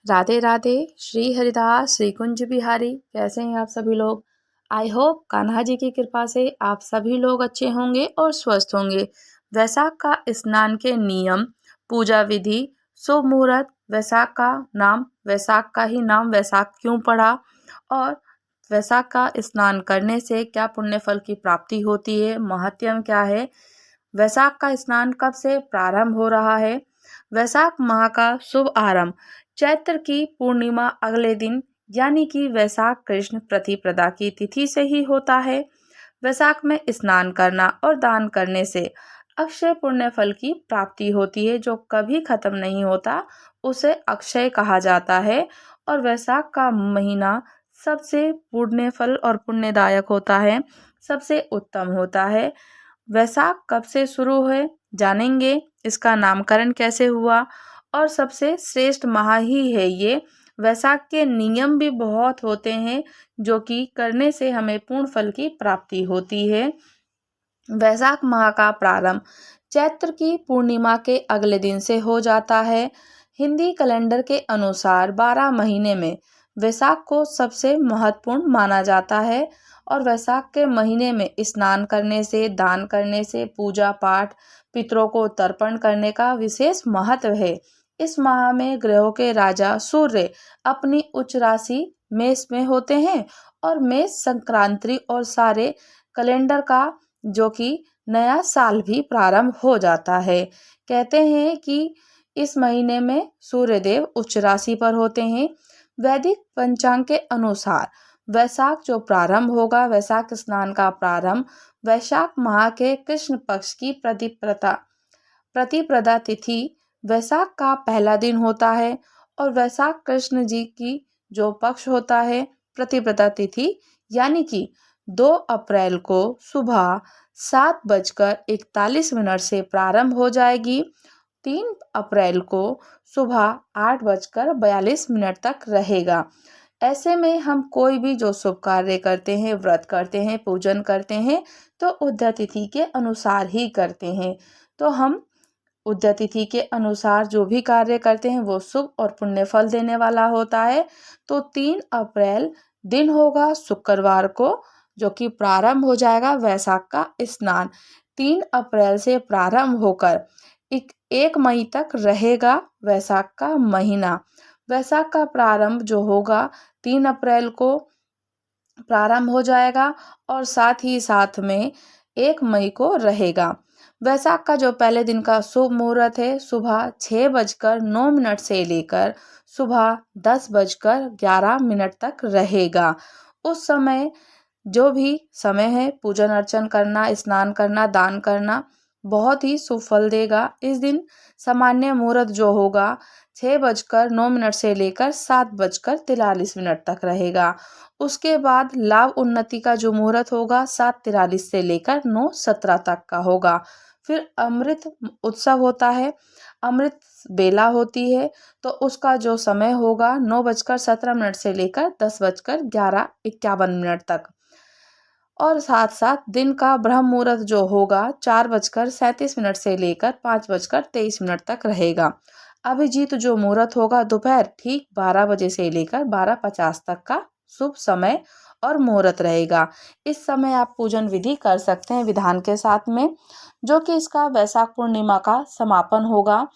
राधे राधे। श्री हरिदास श्री कुंज बिहारी। कैसे हैं आप सभी लोग? आई होप कान्हा जी की कृपा से आप सभी लोग अच्छे होंगे और स्वस्थ होंगे। वैशाख का स्नान के नियम, पूजा विधि, शुभ मुहूर्त, वैशाख का ही नाम वैशाख क्यों पड़ा और वैशाख का स्नान करने से क्या पुण्य फल की प्राप्ति होती है, महत्व क्या है, वैशाख का स्नान कब से प्रारंभ हो रहा है। वैशाख माह का शुभ आरंभ चैत्र की पूर्णिमा अगले दिन यानी कि वैशाख कृष्ण प्रतिपदा की तिथि से ही होता है। वैशाख में स्नान करना और दान करने से अक्षय पुण्य फल की प्राप्ति होती है, जो कभी खत्म नहीं होता, उसे अक्षय कहा जाता है। और वैशाख का महीना सबसे पुण्य फल और पुण्यदायक होता है, सबसे उत्तम होता है। वैशाख कब से शुरू है जानेंगे, इसका नामकरण कैसे हुआ और सबसे श्रेष्ठ माह ही है ये। वैशाख के नियम भी बहुत होते हैं जो कि करने से हमें पूर्ण फल की प्राप्ति होती है। वैशाख माह का प्रारंभ चैत्र की पूर्णिमा के अगले दिन से हो जाता है। हिंदी कैलेंडर के अनुसार 12 महीने में वैशाख को सबसे महत्वपूर्ण माना जाता है और वैशाख के महीने में स्नान करने से, दान करने से, पूजा पाठ, पितरों को तर्पण करने का विशेष महत्व है। इस माह में ग्रहों के राजा सूर्य अपनी उच्च राशि मेष में होते हैं और मेष संक्रांति और सारे कैलेंडर का जो कि नया साल भी प्रारंभ हो जाता है। कहते हैं कि इस महीने में सूर्यदेव उच्च राशि पर होते हैं। वैदिक पंचांग के अनुसार वैशाख जो प्रारंभ होगा, वैशाख स्नान का प्रारंभ वैशाख माह के कृष्ण पक्ष की प्रतिपदा तिथि वैशाख का पहला दिन होता है और वैशाख कृष्ण जी की जो पक्ष होता है प्रतिपदा तिथि यानी कि 2 अप्रैल को सुबह 7:41 से प्रारंभ हो जाएगी। 3 अप्रैल को सुबह 8:42 तक रहेगा। ऐसे में हम कोई भी जो शुभ कार्य करते हैं, व्रत करते हैं, पूजन करते हैं, तो उदय तिथि के अनुसार ही करते हैं। तो हम उदय तिथि के अनुसार जो भी कार्य करते हैं वो शुभ और पुण्य फल देने वाला होता है। तो 3 अप्रैल दिन होगा शुक्रवार को, जो कि प्रारंभ हो जाएगा वैशाख का स्नान। 3 अप्रैल से प्रारंभ होकर 1 मई तक रहेगा वैशाख का महीना। वैशाख का प्रारंभ जो होगा 3 अप्रैल को प्रारंभ हो जाएगा और साथ ही साथ में 1 मई को रहेगा। वैशाख का जो पहले दिन का शुभ मुहूर्त है सुबह 6:09 से लेकर सुबह 10:11 तक रहेगा। उस समय जो भी समय है पूजन अर्चन करना, स्नान करना, दान करना बहुत ही शुभ फल देगा। इस दिन सामान्य मुहूर्त जो होगा 6:09 से लेकर 7:43 तक रहेगा। उसके बाद लाभ उन्नति का जो मुहूर्त होगा 7:43 से लेकर 9:17 तक का होगा। फिर अमृत उत्सव होता है, अमृत बेला होती है, तो उसका जो समय होगा 9:17 से लेकर 10:51 तक। और साथ साथ दिन का ब्रह्म मुहूर्त जो होगा 4:37 से लेकर 5:23 तक रहेगा। अभिजीत जो मुहूर्त होगा दोपहर ठीक 12 बजे से लेकर 12:50 तक का शुभ समय और मुहूर्त रहेगा। इस समय आप पूजन विधि कर सकते हैं विधान के साथ में, जो कि इसका वैशाख पूर्णिमा का समापन होगा।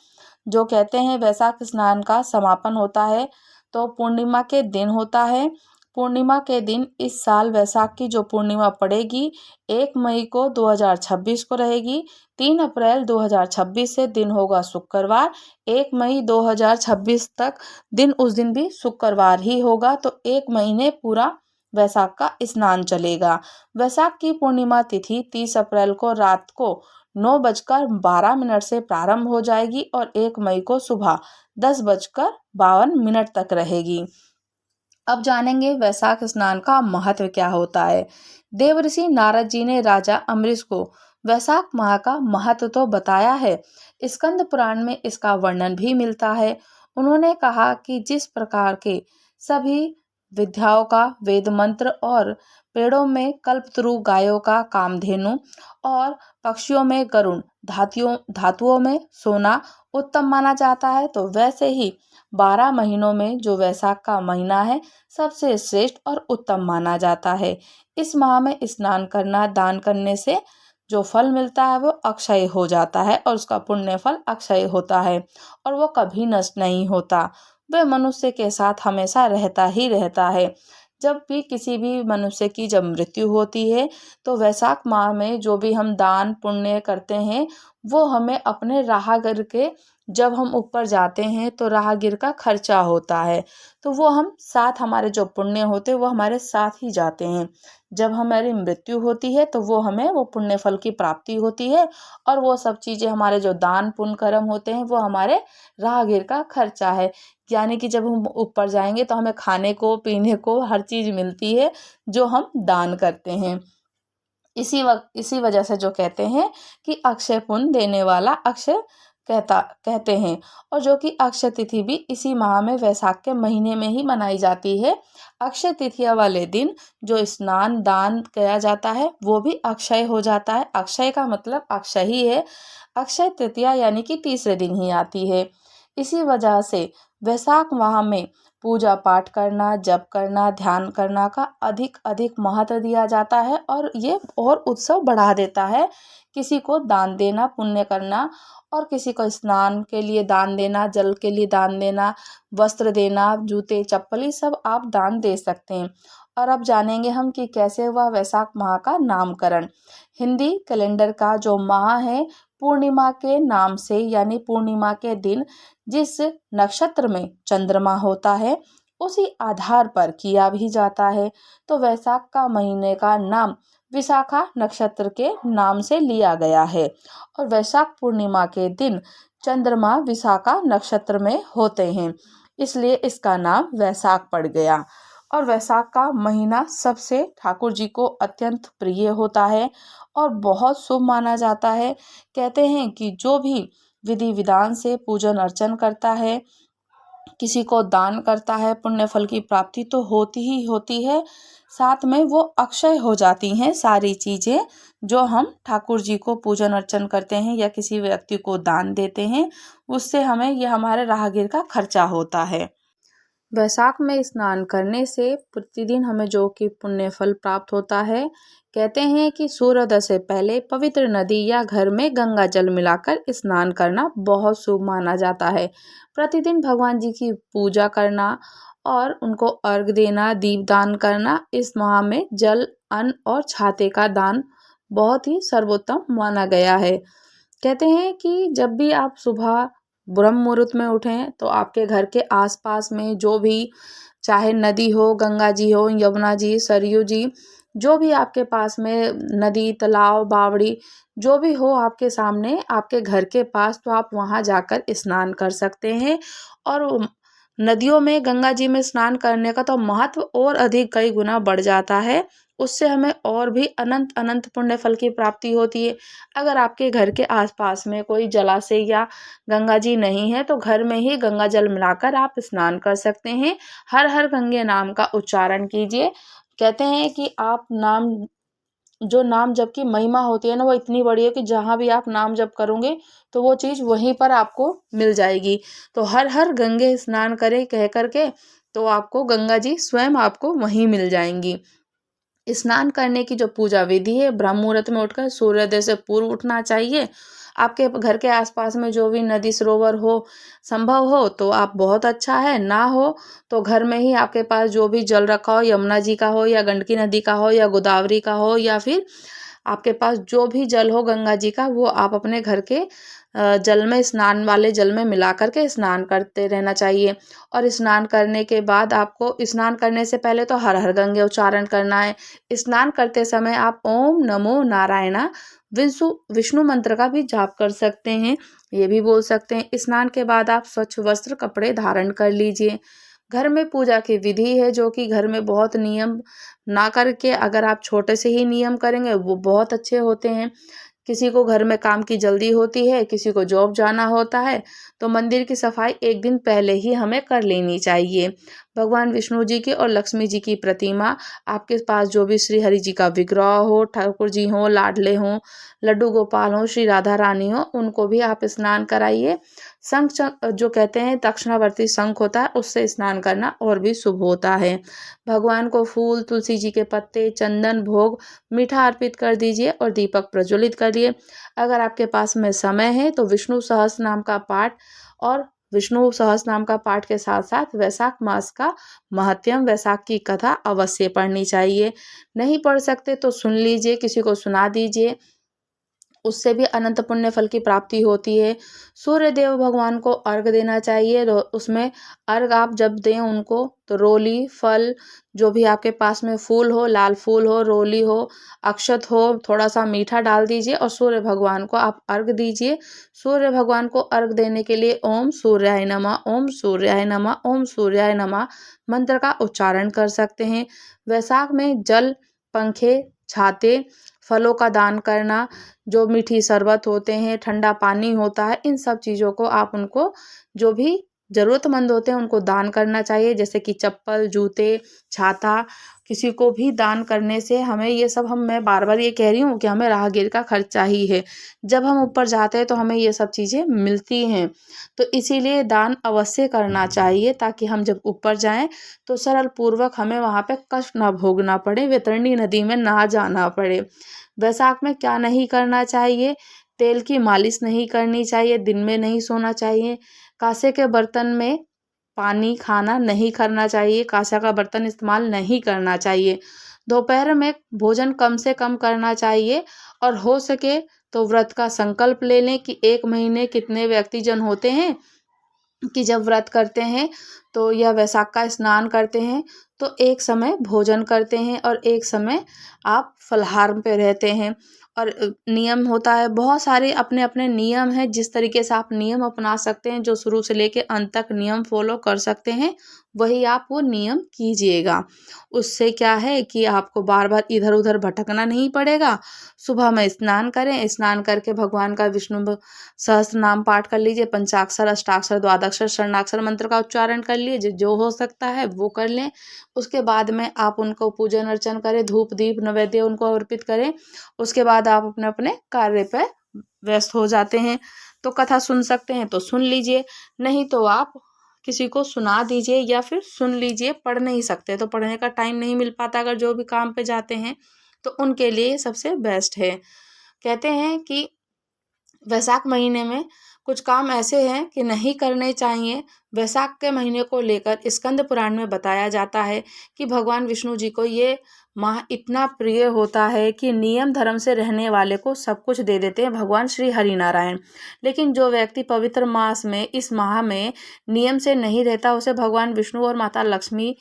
जो कहते हैं वैशाख स्नान का समापन होता है तो पूर्णिमा के दिन होता है। पूर्णिमा के दिन इस साल वैशाख की जो पूर्णिमा पड़ेगी 1 मई को 2026 को रहेगी। 3 अप्रैल 2026 से दिन होगा शुक्रवार। 1 मई 2026 तक दिन उस दिन भी शुक्रवार ही होगा। तो 1 महीने पूरा वैशाख का स्नान चलेगा। वैशाख की पूर्णिमा तिथि 30 अप्रैल को रात को 9:12 से प्रारंभ हो जाएगी और 1 मई को सुबह 10:52 तक रहेगी। अब जानेंगे वैशाख स्नान का महत्व क्या होता है। देवर्षि नारद जी ने राजा अम्बरीश को वैशाख माह का महत्व तो बताया है, स्कंद पुराण में इसका वर्णन भी मिलता है। उन्होंने कहा कि जिस प्रकार के सभी विद्याओं का वेद मंत्र और पेड़ों में कल्पतरु, गायों का कामधेनु और पक्षियों में गरुड़, धातुओं में सोना उत्तम माना जाता है। तो वैसे ही 12 महीनों में जो वैशाख का महीना है सबसे श्रेष्ठ और उत्तम माना जाता है। इस माह में स्नान करना, दान करने से जो फल मिलता है वो अक्षय हो जाता है और उसका पुण्य फल अक्षय होता है और वो कभी नष्ट नहीं होता। वह मनुष्य के साथ हमेशा रहता ही रहता है। जब भी किसी भी मनुष्य की जब मृत्यु होती है तो वैशाख माह में जो भी हम दान पुण्य करते हैं वो हमें अपने राहगीर के, जब हम ऊपर जाते हैं तो राहगीर का खर्चा होता है, तो वो हम साथ, हमारे जो पुण्य होते हैं वो हमारे साथ ही जाते हैं। जब हमारी मृत्यु होती है तो वो हमें वो पुण्य फल की प्राप्ति होती है और वो सब चीज़ें, हमारे जो दान पुण्य कर्म होते हैं वो हमारे राहगीर का खर्चा है। यानी कि जब हम ऊपर जाएंगे तो हमें खाने को, पीने को हर चीज़ मिलती है जो हम दान करते हैं। इसी वजह से जो कहते हैं कि अक्षय पुण्य देने वाला अक्षय कहते हैं। और जो कि अक्षय तिथि भी इसी माह में वैशाख के महीने में ही मनाई जाती है। अक्षय तृतीया वाले दिन जो स्नान दान किया जाता है वो भी अक्षय हो जाता है। अक्षय का मतलब अक्षय ही है। अक्षय तृतीया यानी कि तीसरे दिन ही आती है। इसी वजह से वैशाख माह में पूजा पाठ करना, जप करना, ध्यान करना का अधिक अधिक महत्व दिया जाता है और ये और उत्सव बढ़ा देता है। किसी को दान देना, पुण्य करना और किसी को स्नान के लिए दान देना, जल के लिए दान देना, वस्त्र देना, जूते चप्पल, ये सब आप दान दे सकते हैं। और अब जानेंगे हम कि कैसे हुआ वैशाख माह का नामकरण। हिंदी कैलेंडर का जो माह है पूर्णिमा के नाम से, यानी पूर्णिमा के दिन जिस नक्षत्र में चंद्रमा होता है उसी आधार पर किया भी जाता है। तो वैशाख का महीने का नाम विशाखा नक्षत्र के नाम से लिया गया है और वैशाख पूर्णिमा के दिन चंद्रमा विशाखा नक्षत्र में होते हैं, इसलिए इसका नाम वैशाख पड़ गया। और वैशाख का महीना सबसे ठाकुर जी को अत्यंत प्रिय होता है और बहुत शुभ माना जाता है। कहते हैं कि जो भी विधि विधान से पूजन अर्चन करता है, किसी को दान करता है, पुण्य फल की प्राप्ति तो होती ही होती है, साथ में वो अक्षय हो जाती हैं सारी चीज़ें जो हम ठाकुर जी को पूजन अर्चन करते हैं या किसी व्यक्ति को दान देते हैं, उससे हमें ये हमारे राहगीर का खर्चा होता है। वैशाख में स्नान करने से प्रतिदिन हमें जो कि पुण्य फल प्राप्त होता है। कहते हैं कि सूर्योदय से पहले पवित्र नदी या घर में गंगा जल मिलाकर स्नान करना बहुत शुभ माना जाता है। प्रतिदिन भगवान जी की पूजा करना और उनको अर्घ देना, दीपदान करना, इस माह में जल, अन्न और छाते का दान बहुत ही सर्वोत्तम माना गया है। कहते हैं कि जब भी आप सुबह ब्रह्म मुहूर्त में उठें तो आपके घर के आसपास में जो भी, चाहे नदी हो, गंगा जी हो, यमुना जी, सरयू जी, जो भी आपके पास में नदी, तालाब, बावड़ी जो भी हो आपके सामने, आपके घर के पास, तो आप वहां जाकर स्नान कर सकते हैं। और नदियों में, गंगा जी में स्नान करने का तो महत्व और अधिक कई गुना बढ़ जाता है। उससे हमें और भी अनंत अनंत पुण्य फल की प्राप्ति होती है। अगर आपके घर के आसपास में कोई जलाशय या गंगा जी नहीं है तो घर में ही गंगा जल मिलाकर आप स्नान कर सकते हैं। हर हर गंगे नाम का उच्चारण कीजिए। कहते हैं कि आप नाम जप की महिमा होती है ना, वो इतनी बड़ी है कि जहाँ भी आप नाम जप करोगे तो वो चीज़ वहीं पर आपको मिल जाएगी। तो हर हर गंगे स्नान करें कह करके, तो आपको गंगा जी स्वयं आपको वहीं मिल जाएंगी। स्नान करने की जो पूजा विधि है, ब्रह्म मुहूर्त में उठकर सूर्योदय से पूर्व उठना चाहिए। आपके घर के आसपास में जो भी नदी सरोवर हो, संभव हो तो आप बहुत अच्छा है, ना हो तो घर में ही आपके पास जो भी जल रखा हो, यमुना जी का हो या गंडकी नदी का हो या गोदावरी का हो, या फिर आपके पास जो भी जल हो गंगा जी का, वो आप अपने घर के जल में, स्नान वाले जल में मिला करके स्नान करते रहना चाहिए। और स्नान करने के बाद आपको, स्नान करने से पहले तो हर हर गंगे उच्चारण करना है। स्नान करते समय आप ओम नमो नारायणा विष्णु मंत्र का भी जाप कर सकते हैं, ये भी बोल सकते हैं। स्नान के बाद आप स्वच्छ वस्त्र कपड़े धारण कर लीजिए। घर में पूजा की विधि है जो कि घर में बहुत नियम ना करके, अगर आप छोटे से ही नियम करेंगे वो बहुत अच्छे होते हैं। किसी को घर में काम की जल्दी होती है, किसी को जॉब जाना होता है, तो मंदिर की सफाई एक दिन पहले ही हमें कर लेनी चाहिए। भगवान विष्णु जी की और लक्ष्मी जी की प्रतिमा, आपके पास जो भी श्री हरि जी का विग्रह हो, ठाकुर जी हों, लाडले हों, लड्डू गोपाल हों, श्री राधा रानी हो, उनको भी आप स्नान कराइए। शंख जो कहते हैं दक्षिणावर्ती शंख होता है, उससे स्नान करना और भी शुभ होता है। भगवान को फूल, तुलसी जी के पत्ते, चंदन, भोग, मीठा अर्पित कर दीजिए और दीपक प्रज्वलित करिए। अगर आपके पास में समय है तो विष्णु सहस्त्र नाम का पाठ और विष्णु सहस्त्र नाम का पाठ के साथ साथ वैशाख मास का महात्म्य, वैशाख की कथा अवश्य पढ़नी चाहिए। नहीं पढ़ सकते तो सुन लीजिए, किसी को सुना दीजिए, उससे भी अनंत पुण्य फल की प्राप्ति होती है। सूर्य देव भगवान को अर्घ देना चाहिए। उसमें अर्घ आप जब दें उनको तो रोली, फल, जो भी आपके पास में फूल हो, लाल फूल हो, रोली हो, अक्षत हो, थोड़ा सा मीठा डाल दीजिए और सूर्य भगवान को आप अर्घ दीजिए। सूर्य भगवान को अर्घ देने के लिए ओम सूर्याय नमः, ओम सूर्याय नमः, ओम सूर्याय नमः मंत्र का उच्चारण कर सकते हैं। वैशाख में जल, पंखे, छाते, फलों का दान करना, जो मीठी शरबत होते हैं, ठंडा पानी होता है, इन सब चीज़ों को आप उनको, जो भी ज़रूरतमंद होते हैं उनको दान करना चाहिए। जैसे कि चप्पल, जूते, छाता, किसी को भी दान करने से हमें ये सब, मैं बार बार ये कह रही हूँ कि हमें राहगीर का खर्चा ही है। जब हम ऊपर जाते हैं तो हमें ये सब चीज़ें मिलती हैं, तो इसीलिए दान अवश्य करना चाहिए ताकि हम जब ऊपर जाएं तो सरल पूर्वक हमें वहाँ पे कष्ट ना भोगना पड़े, वैतरणी नदी में ना जाना पड़े। वैशाख में क्या नहीं करना चाहिए? तेल की मालिश नहीं करनी चाहिए, दिन में नहीं सोना चाहिए, कांसे के बर्तन में पानी, खाना नहीं करना चाहिए, कांसा का बर्तन इस्तेमाल नहीं करना चाहिए। दोपहर में भोजन कम से कम करना चाहिए और हो सके तो व्रत का संकल्प ले लें कि 1 महीने कितने व्यक्तिजन होते हैं कि जब व्रत करते हैं तो या वैशाख का स्नान करते हैं तो एक समय भोजन करते हैं और एक समय आप फलाहार पे रहते हैं। और नियम होता है, बहुत सारे अपने अपने नियम हैं, जिस तरीके से आप नियम अपना सकते हैं, जो शुरू से लेके अंत तक नियम फॉलो कर सकते हैं, वही आप वो नियम कीजिएगा। उससे क्या है कि आपको बार बार इधर उधर भटकना नहीं पड़ेगा। सुबह में स्नान करें, स्नान करके भगवान का विष्णु सहस्त्र नाम पाठ कर लीजिए, पंचाक्षर, अष्टाक्षर, द्वादक्षर, शरणाक्षर मंत्र का उच्चारण कर लीजिए, जो हो सकता है वो कर लें। उसके बाद में आप उनको पूजन अर्चन करें, धूप दीप नैवेद्य उनको अर्पित करें। उसके बाद आप अपने अपने कार्य पे व्यस्त हो जाते हैं। तो कथा सुन सकते हैं तो सुन लीजिए, नहीं तो आप किसी को सुना दीजिए या फिर सुन लीजिए। पढ़ नहीं सकते तो पढ़ने का टाइम नहीं मिल पाता अगर जो भी काम पे जाते हैं, तो उनके लिए सबसे बेस्ट है। कहते हैं कि वैशाख महीने में कुछ काम ऐसे हैं कि नहीं करने चाहिए। वैशाख के महीने को लेकर स्कंद पुराण में बताया जाता है कि भगवान विष्णु जी को ये माह इतना प्रिय होता है कि नियम धर्म से रहने वाले को सब कुछ दे देते हैं भगवान श्री हरि नारायण। लेकिन जो व्यक्ति पवित्र मास में, इस माह में नियम से नहीं रहता, उसे भगवान विष्णु और माता लक्ष्मी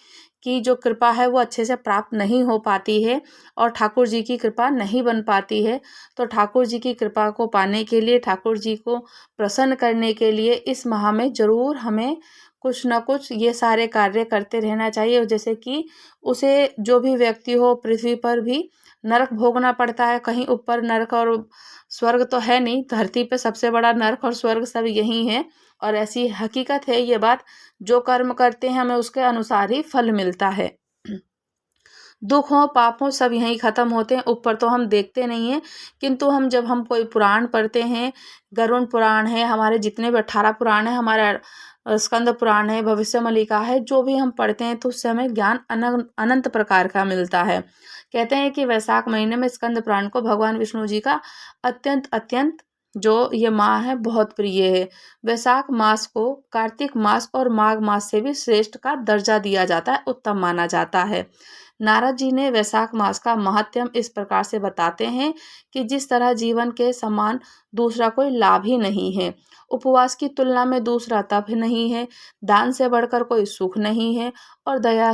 की जो कृपा है वो अच्छे से प्राप्त नहीं हो पाती है और ठाकुर जी की कृपा नहीं बन पाती है। तो ठाकुर जी की कृपा को पाने के लिए, ठाकुर जी को प्रसन्न करने के लिए इस माह में ज़रूर हमें कुछ न कुछ ये सारे कार्य करते रहना चाहिए। जैसे कि उसे, जो भी व्यक्ति हो, पृथ्वी पर भी नरक भोगना पड़ता है। कहीं ऊपर नरक और स्वर्ग तो है नहीं, धरती पे सबसे बड़ा नरक और स्वर्ग सब यही है और ऐसी हकीकत है ये बात। जो कर्म करते हैं हमें उसके अनुसार ही फल मिलता है। दुख हो, पाप हो, सब यहीं ख़त्म होते हैं, ऊपर तो हम देखते नहीं हैं। किंतु जब हम कोई पुराण पढ़ते हैं, गरुड़ पुराण है, हमारे जितने भी 18 पुराण हैं, हमारा स्कंद पुराण है, भविष्यमलिका है, जो भी हम पढ़ते हैं तो उससे हमें ज्ञान अनंत प्रकार का मिलता है। कहते हैं कि वैशाख महीने में स्कंद पुराण को भगवान विष्णु जी का अत्यंत अत्यंत, जो ये माह है, बहुत प्रिय है। वैशाख मास को कार्तिक मास और माघ मास से भी श्रेष्ठ का दर्जा दिया जाता है, उत्तम माना जाता है। नारद जी ने वैशाख मास का महात्म्य इस प्रकार से बताते हैं कि जिस तरह जीवन के समान दूसरा कोई लाभ ही नहीं है, उपवास की तुलना में दूसरा तप नहीं है, दान से बढ़कर कोई सुख नहीं है और दया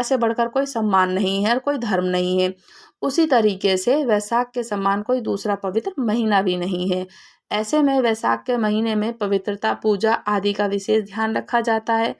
से बढ़कर कोई सम्मान नहीं है और कोई धर्म नहीं है। उसी तरीके से वैशाख के समान कोई दूसरा पवित्र महीना भी नहीं है। ऐसे में वैशाख के महीने में पवित्रता, पूजा आदि का विशेष ध्यान रखा जाता है।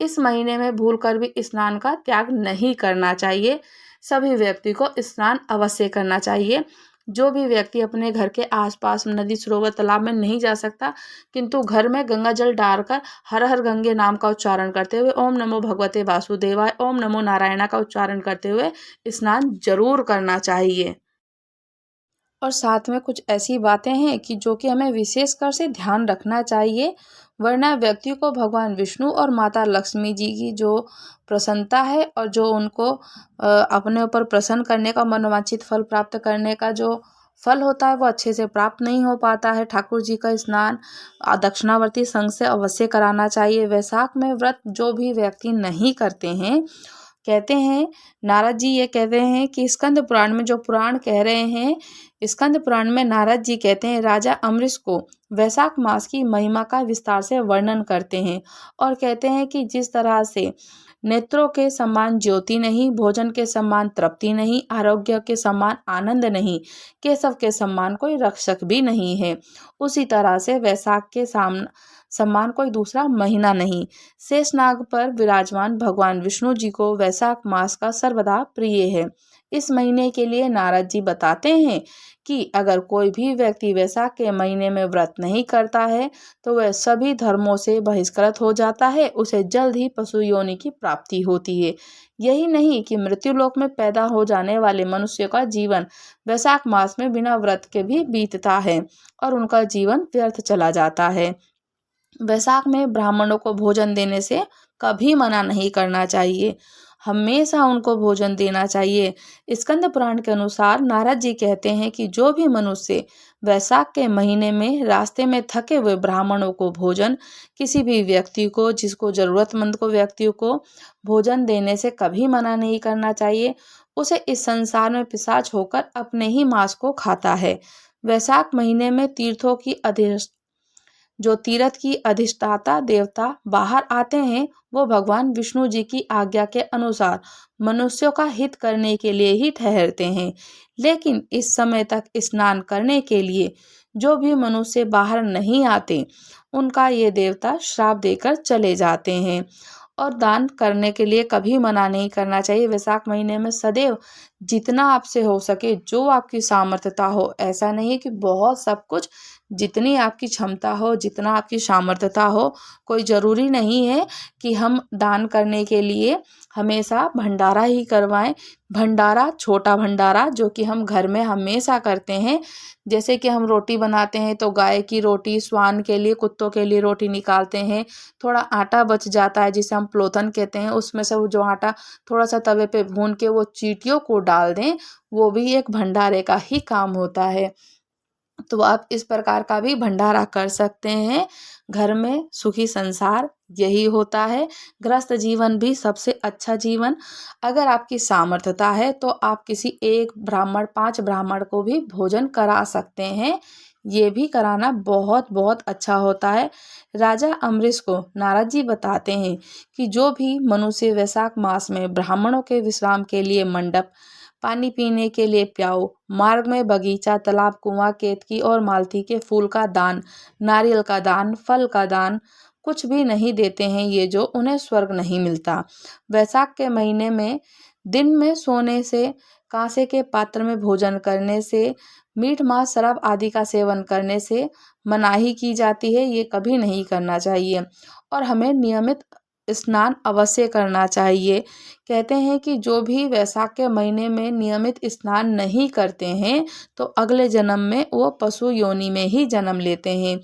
इस महीने में भूलकर भी स्नान का त्याग नहीं करना चाहिए। सभी व्यक्ति को स्नान अवश्य करना चाहिए। जो भी व्यक्ति अपने घर के आसपास नदी, सरोवर, तालाब में नहीं जा सकता, किंतु घर में गंगा जल डालकर हर हर गंगे नाम का उच्चारण करते हुए ओम नमो भगवते वासुदेवाय, ओम नमो नारायणा का उच्चारण करते हुए स्नान जरूर करना चाहिए। और साथ में कुछ ऐसी बातें हैं कि जो कि हमें विशेषकर से ध्यान रखना चाहिए, वरना व्यक्ति को भगवान विष्णु और माता लक्ष्मी जी की जो प्रसन्नता है और जो उनको अपने ऊपर प्रसन्न करने का, मनोवांछित फल प्राप्त करने का जो फल होता है वो अच्छे से प्राप्त नहीं हो पाता है। ठाकुर जी का स्नान दक्षिणावर्ती संघ से अवश्य कराना चाहिए। वैशाख में व्रत जो भी व्यक्ति नहीं करते हैं, कहते हैं नारद जी ये कहते हैं कि स्कंद पुराण में जो पुराण कह रहे हैं, स्कंद पुराण में नारद जी कहते हैं राजा अम्बरीश को वैशाख मास की महिमा का विस्तार से वर्णन करते हैं और कहते हैं कि जिस तरह से नेत्रों के समान ज्योति नहीं, भोजन के समान तृप्ति नहीं, आरोग्य के समान आनंद नहीं, केशव के समान कोई रक्षक भी नहीं है, उसी तरह से वैशाख के समान कोई दूसरा महीना नहीं। शेषनाग पर विराजमान भगवान विष्णु जी को वैशाख मास का सर्वदा प्रिय है। इस महीने के लिए नारद जी बताते हैं कि अगर कोई भी व्यक्ति वैशाख के महीने में व्रत नहीं करता है तो वह सभी धर्मों से बहिष्कृत हो जाता है, उसे जल्द ही पशु योनि की प्राप्ति होती है। यही नहीं कि मृत्युलोक में पैदा हो जाने वाले मनुष्य का जीवन वैशाख मास में बिना व्रत के भी बीतता है और उनका जीवन व्यर्थ चला जाता है। वैशाख में ब्राह्मणों को भोजन देने से कभी मना नहीं करना चाहिए, हमेशा उनको भोजन देना चाहिए। स्कंद पुराण के अनुसार नारद जी कहते हैं कि जो भी मनुष्य वैशाख के महीने में रास्ते में थके हुए ब्राह्मणों को भोजन, किसी भी व्यक्ति को, जिसको जरूरतमंद को व्यक्तियों को भोजन देने से कभी मना नहीं करना चाहिए। उसे इस संसार में पिशाच होकर अपने ही मांस को खाता है। वैशाख महीने में तीर्थों की जो तीर्थ की अधिष्ठाता देवता बाहर आते हैं, वो भगवान विष्णु जी की आज्ञा के अनुसार मनुष्यों का हित करने के लिए ही ठहरते हैं। लेकिन इस समय तक स्नान करने के लिए जो भी मनुष्य बाहर नहीं आते, उनका ये देवता श्राप देकर चले जाते हैं। और दान करने के लिए कभी मना नहीं करना चाहिए। वैशाख महीने में सदैव जितना आपसे हो सके, जो आपकी सामर्थ्यता हो, ऐसा नहीं कि बहुत सब कुछ, जितनी आपकी क्षमता हो, जितना आपकी सामर्थ्यता हो, कोई ज़रूरी नहीं है कि हम दान करने के लिए हमेशा भंडारा ही करवाएं। भंडारा, छोटा भंडारा जो कि हम घर में हमेशा करते हैं, जैसे कि हम रोटी बनाते हैं तो गाय की रोटी, स्वान के लिए, कुत्तों के लिए रोटी निकालते हैं, थोड़ा आटा बच जाता है जिसे हम प्लोथन कहते हैं, उसमें से वो जो आटा थोड़ा सा तवे पे भून के वो चींटियों को डाल दें, वो भी एक भंडारे का ही काम होता है। तो आप इस प्रकार का भी भंडारा कर सकते हैं। घर में सुखी संसार यही होता है। गृहस्थ जीवन भी सबसे अच्छा जीवन। अगर आपकी सामर्थ्यता है तो आप किसी एक ब्राह्मण, 5 ब्राह्मण को भी भोजन करा सकते हैं। ये भी कराना बहुत बहुत अच्छा होता है। राजा अम्बरीश को नारद जी बताते हैं कि जो भी मनुष्य वैशाख मास में ब्राह्मणों के विश्राम के लिए मंडप, पानी पीने के लिए प्याऊ, मार्ग में बगीचा, तालाब, कुआं, केतकी और मालती के फूल का दान, नारियल का दान, फल का दान कुछ भी नहीं देते हैं, ये जो उन्हें स्वर्ग नहीं मिलता। वैशाख के महीने में दिन में सोने से, कांसे के पात्र में भोजन करने से, मीठ मांस, शराब आदि का सेवन करने से मनाही की जाती है। ये कभी नहीं करना चाहिए और हमें नियमित स्नान अवश्य करना चाहिए। कहते हैं कि जो भी वैशाख के महीने में नियमित स्नान नहीं करते हैं तो अगले जन्म में वो पशु योनि में ही जन्म लेते हैं।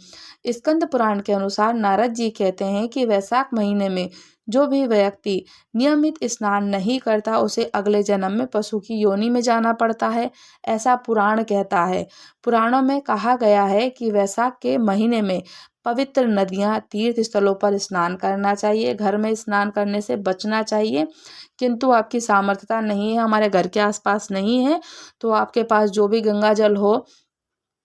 स्कंद पुराण के अनुसार नारद जी कहते हैं कि वैशाख महीने में जो भी व्यक्ति नियमित स्नान नहीं करता, उसे अगले जन्म में पशु की योनि में जाना पड़ता है, ऐसा पुराण कहता है। पुराणों में कहा गया है कि वैशाख के महीने में पवित्र नदियाँ, तीर्थ स्थलों पर स्नान करना चाहिए। घर में स्नान करने से बचना चाहिए। किंतु आपकी सामर्थ्यता नहीं है, हमारे घर के आसपास नहीं है, तो आपके पास जो भी गंगा जल हो,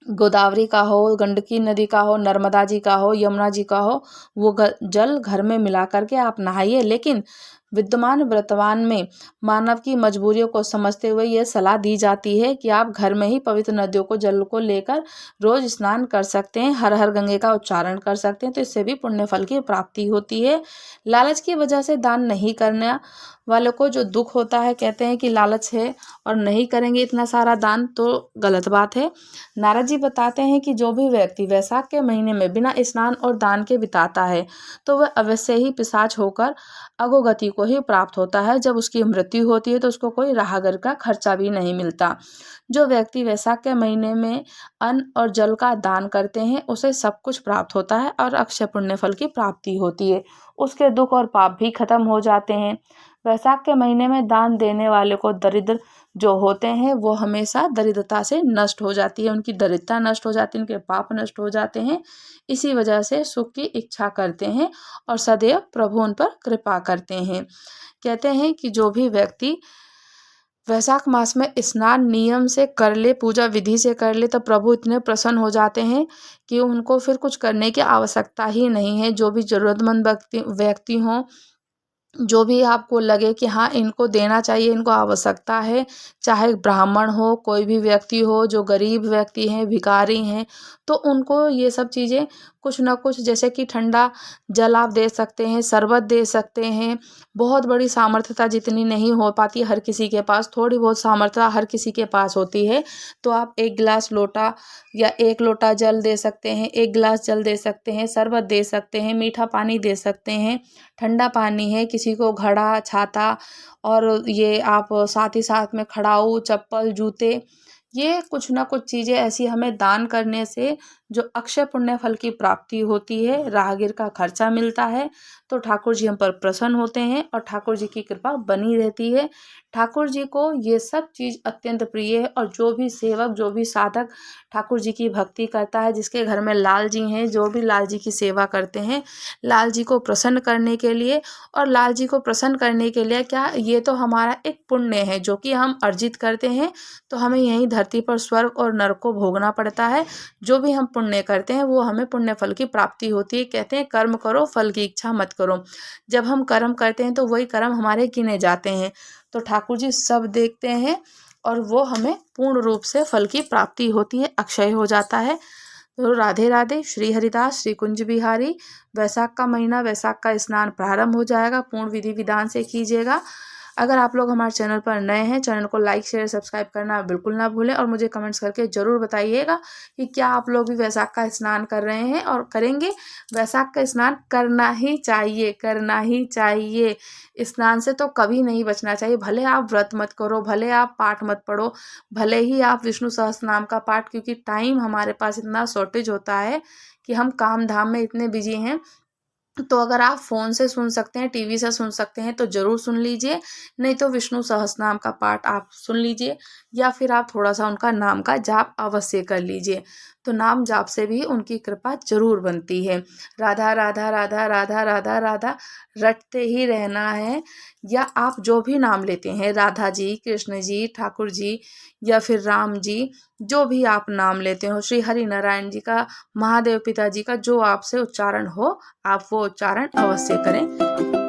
गोदावरी का हो, गंडकी नदी का हो, नर्मदा जी का हो, यमुना जी का हो, वो जल घर में मिला करके आप नहाइए। लेकिन विद्यमान वर्तमान में मानव की मजबूरियों को समझते हुए यह सलाह दी जाती है कि आप घर में ही पवित्र नदियों को जल को लेकर रोज स्नान कर सकते हैं, हर हर गंगे का उच्चारण कर सकते हैं, तो इससे भी पुण्य फल की प्राप्ति होती है। लालच की वजह से दान नहीं करने वालों को जो दुख होता है, कहते हैं कि लालच है और नहीं करेंगे इतना सारा दान, तो गलत बात है। नारद जी बताते हैं कि जो भी व्यक्ति वैशाख के महीने में बिना स्नान और दान के बिताता है तो वह अवश्य ही पिशाच होकर अधोगति को ही प्राप्त होता है। जब उसकी मृत्यु होती है तो उसको कोई राहगर का खर्चा भी नहीं मिलता। जो व्यक्ति वैशाख के महीने में अन्न और जल का दान करते हैं उसे सब कुछ प्राप्त होता है और अक्षय पुण्य फल की प्राप्ति होती है। उसके दुख और पाप भी खत्म हो जाते हैं। वैशाख के महीने में दान देने वाले को दरिद्र जो होते हैं वो हमेशा दरिद्रता से नष्ट हो जाती है, उनकी दरिद्रता नष्ट हो जाती है, उनके पाप नष्ट हो जाते हैं। इसी वजह से सुख की इच्छा करते हैं और सदैव प्रभु उन पर कृपा करते हैं। कहते हैं कि जो भी व्यक्ति वैशाख मास में स्नान नियम से कर ले, पूजा विधि से कर ले, तो प्रभु इतने प्रसन्न हो जाते हैं कि उनको फिर कुछ करने की आवश्यकता ही नहीं है। जो भी जरूरतमंद व्यक्ति हों, जो भी आपको लगे कि हाँ इनको देना चाहिए, इनको आवश्यकता है, चाहे ब्राह्मण हो, कोई भी व्यक्ति हो जो गरीब व्यक्ति हैं, भिखारी हैं, तो उनको ये सब चीज़ें कुछ ना कुछ, जैसे कि ठंडा जल आप दे सकते हैं, शरबत दे सकते हैं। बहुत बड़ी सामर्थ्यता जितनी नहीं हो पाती हर किसी के पास, थोड़ी बहुत सामर्थ्यता हर किसी के पास होती है, तो आप 1 गिलास लोटा या 1 लोटा जल दे सकते हैं, 1 गिलास जल दे सकते हैं, शरबत दे सकते हैं, मीठा पानी दे सकते हैं, ठंडा पानी है, किसी को घड़ा, छाता, और ये आप साथ ही साथ में खड़ाऊ, चप्पल, जूते, ये कुछ ना कुछ चीज़ें ऐसी हमें दान करने से जो अक्षय पुण्य फल की प्राप्ति होती है, राहगीर का खर्चा मिलता है, तो ठाकुर जी हम पर प्रसन्न होते हैं और ठाकुर जी की कृपा बनी रहती है। ठाकुर जी को ये सब चीज़ अत्यंत प्रिय है और जो भी सेवक, जो भी साधक ठाकुर जी की भक्ति करता है, जिसके घर में लाल जी हैं, जो भी लाल जी की सेवा करते हैं, लाल जी को प्रसन्न करने के लिए, और लाल जी को प्रसन्न करने के लिए क्या, ये तो हमारा एक पुण्य है जो कि हम अर्जित करते हैं, तो हमें यहीं धरती पर स्वर्ग और नरक को भोगना पड़ता है। जो भी हम पुण्य करते हैं वो हमें पुण्य फल की प्राप्ति होती है। कहते हैं कर्म करो, फल की इच्छा मत करो। जब हम कर्म करते हैं तो वही कर्म हमारे गिने जाते हैं, तो ठाकुर जी सब देखते हैं और वो हमें पूर्ण रूप से फल की प्राप्ति होती है, अक्षय हो जाता है। तो राधे राधे। श्री हरिदास श्री कुंज बिहारी। वैशाख का महीना, वैशाख का स्नान प्रारंभ हो जाएगा, पूर्ण विधि विधान से कीजिएगा। अगर आप लोग हमारे चैनल पर नए हैं, चैनल को लाइक शेयर सब्सक्राइब करना बिल्कुल ना भूलें और मुझे कमेंट्स करके ज़रूर बताइएगा कि क्या आप लोग भी वैशाख का स्नान कर रहे हैं और करेंगे। वैशाख का स्नान करना ही चाहिए, करना ही चाहिए। स्नान से तो कभी नहीं बचना चाहिए, भले आप व्रत मत करो, भले आप पाठ मत पढ़ो, भले ही आप विष्णु सहस्त्रनाम का पाठ, क्योंकि टाइम हमारे पास इतना शॉर्टेज होता है कि हम काम धाम में इतने बिजी हैं। तो अगर आप फ़ोन से सुन सकते हैं, टीवी से सुन सकते हैं तो ज़रूर सुन लीजिए, नहीं तो विष्णु सहस्त्रनाम का पाठ आप सुन लीजिए, या फिर आप थोड़ा सा उनका नाम का जाप अवश्य कर लीजिए, तो नाम जाप से भी उनकी कृपा जरूर बनती है। राधा राधा राधा राधा राधा राधा रटते ही रहना है, या आप जो भी नाम लेते हैं, राधा जी, कृष्ण जी, ठाकुर जी, या फिर राम जी, जो भी आप नाम लेते हो, श्री हरि नारायण जी का, महादेव पिताजी का, जो आपसे उच्चारण हो आप वो उच्चारण अवश्य करें।